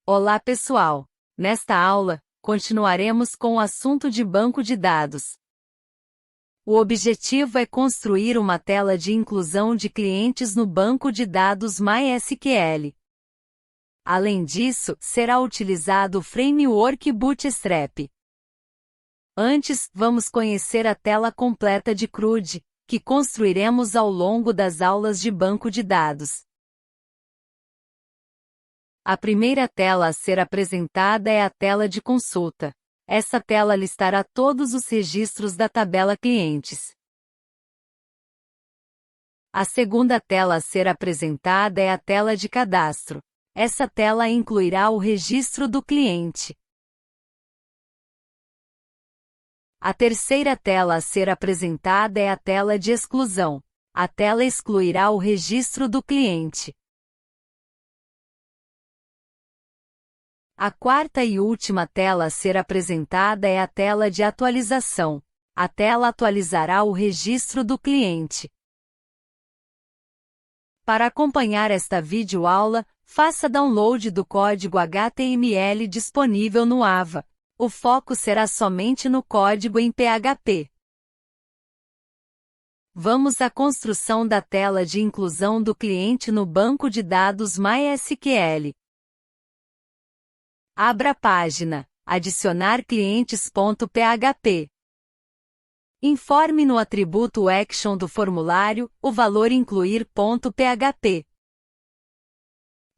Olá pessoal! Nesta aula, continuaremos com o assunto de banco de dados. O objetivo é construir uma tela de inclusão de clientes no banco de dados MySQL. Além disso, será utilizado o framework Bootstrap. Antes, vamos conhecer a tela completa de CRUD, que construiremos ao longo das aulas de banco de dados. A primeira tela a ser apresentada é a tela de consulta. Essa tela listará todos os registros da tabela clientes. A segunda tela a ser apresentada é a tela de cadastro. Essa tela incluirá o registro do cliente. A terceira tela a ser apresentada é a tela de exclusão. A tela excluirá o registro do cliente. A quarta e última tela a ser apresentada é a tela de atualização. A tela atualizará o registro do cliente. Para acompanhar esta videoaula, faça download do código HTML disponível no AVA. O foco será somente no código em PHP. Vamos à construção da tela de inclusão do cliente no banco de dados MySQL. Abra a página Adicionar clientes.php. Informe no atributo Action do formulário o valor incluir.php.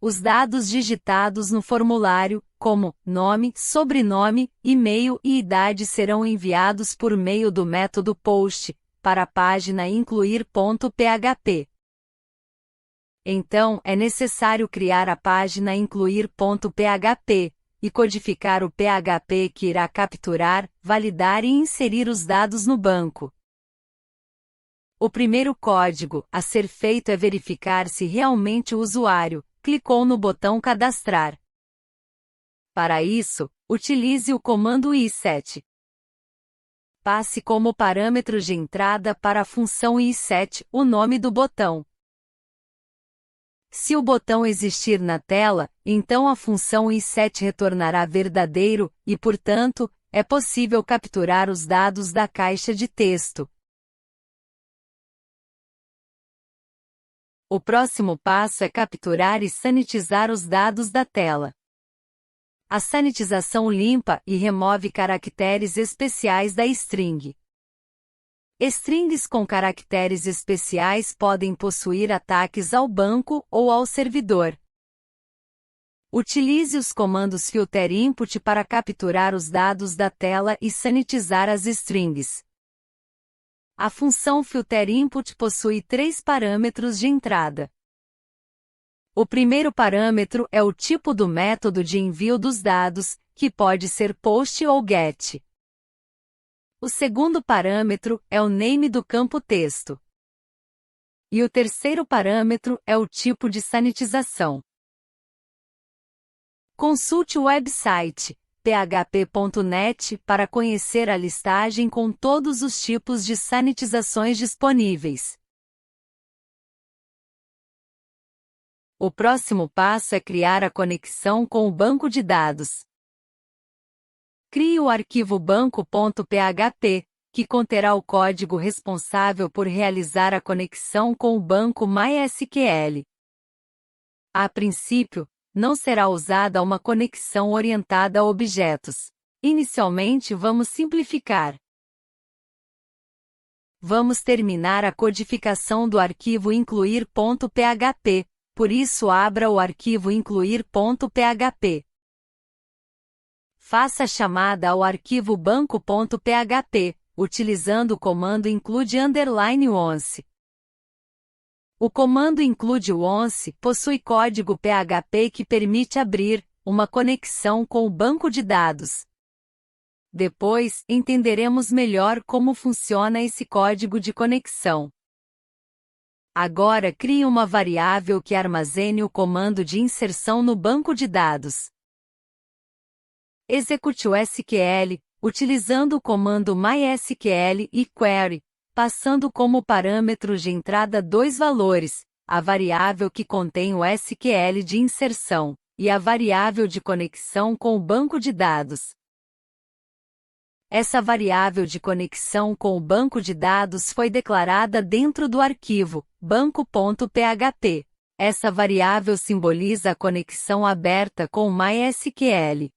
Os dados digitados no formulário, como nome, sobrenome, e-mail e idade, serão enviados por meio do método POST para a página incluir.php. Então, é necessário criar a página incluir.php e codificar o PHP que irá capturar, validar e inserir os dados no banco. O primeiro código a ser feito é verificar se realmente o usuário clicou no botão cadastrar. Para isso, utilize o comando iset. Passe como parâmetro de entrada para a função iset o nome do botão. Se o botão existir na tela, então a função iset retornará verdadeiro e, portanto, é possível capturar os dados da caixa de texto. O próximo passo é capturar e sanitizar os dados da tela. A sanitização limpa e remove caracteres especiais da string. Strings com caracteres especiais podem possuir ataques ao banco ou ao servidor. Utilize os comandos filter input para capturar os dados da tela e sanitizar as strings. A função filter input possui 3 parâmetros de entrada. O primeiro parâmetro é o tipo do método de envio dos dados, que pode ser POST ou GET. O segundo parâmetro é o name do campo texto. E o terceiro parâmetro é o tipo de sanitização. Consulte o website php.net para conhecer a listagem com todos os tipos de sanitizações disponíveis. O próximo passo é criar a conexão com o banco de dados. Crie o arquivo banco.php, que conterá o código responsável por realizar a conexão com o banco MySQL. A princípio, não será usada uma conexão orientada a objetos. Inicialmente, vamos simplificar. Vamos terminar a codificação do arquivo incluir.php, por isso abra o arquivo incluir.php. Faça a chamada ao arquivo banco.php, utilizando o comando include_once. O comando include_once possui código PHP que permite abrir uma conexão com o banco de dados. Depois, entenderemos melhor como funciona esse código de conexão. Agora crie uma variável que armazene o comando de inserção no banco de dados. Execute o SQL, utilizando o comando MySQL e query, passando como parâmetros de entrada 2 valores, a variável que contém o SQL de inserção, e a variável de conexão com o banco de dados. Essa variável de conexão com o banco de dados foi declarada dentro do arquivo banco.php. Essa variável simboliza a conexão aberta com o MySQL.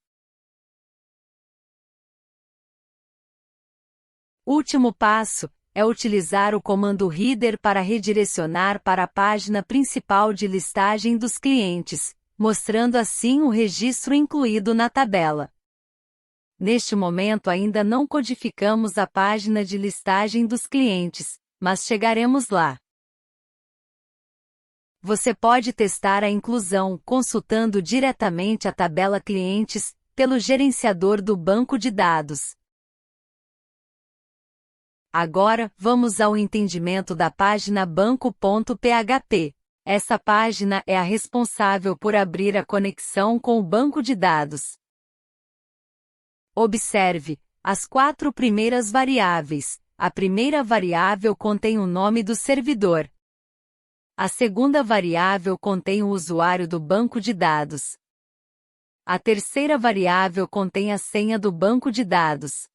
Último passo é utilizar o comando header para redirecionar para a página principal de listagem dos clientes, mostrando assim o registro incluído na tabela. Neste momento ainda não codificamos a página de listagem dos clientes, mas chegaremos lá. Você pode testar a inclusão consultando diretamente a tabela Clientes pelo gerenciador do banco de dados. Agora, vamos ao entendimento da página banco.php. Essa página é a responsável por abrir a conexão com o banco de dados. Observe as 4 primeiras variáveis. A primeira variável contém o nome do servidor. A segunda variável contém o usuário do banco de dados. A terceira variável contém a senha do banco de dados.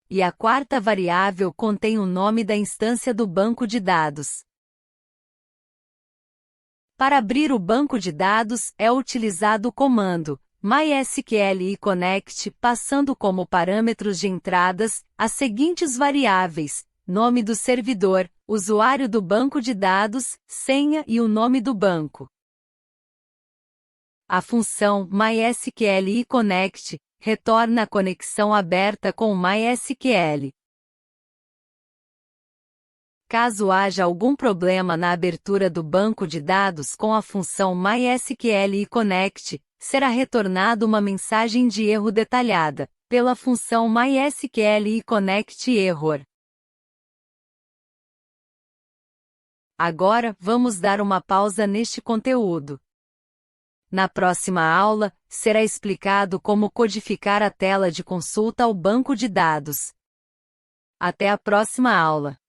E a quarta variável contém o nome da instância do banco de dados. Para abrir o banco de dados, é utilizado o comando MySQL connect, passando como parâmetros de entradas as seguintes variáveis: nome do servidor, usuário do banco de dados, senha e o nome do banco. A função MySQL connect retorna a conexão aberta com o MySQL. Caso haja algum problema na abertura do banco de dados com a função MySQL connect, será retornada uma mensagem de erro detalhada pela função MySQL connect error. Agora, vamos dar uma pausa neste conteúdo. Na próxima aula, será explicado como codificar a tela de consulta ao banco de dados. Até a próxima aula.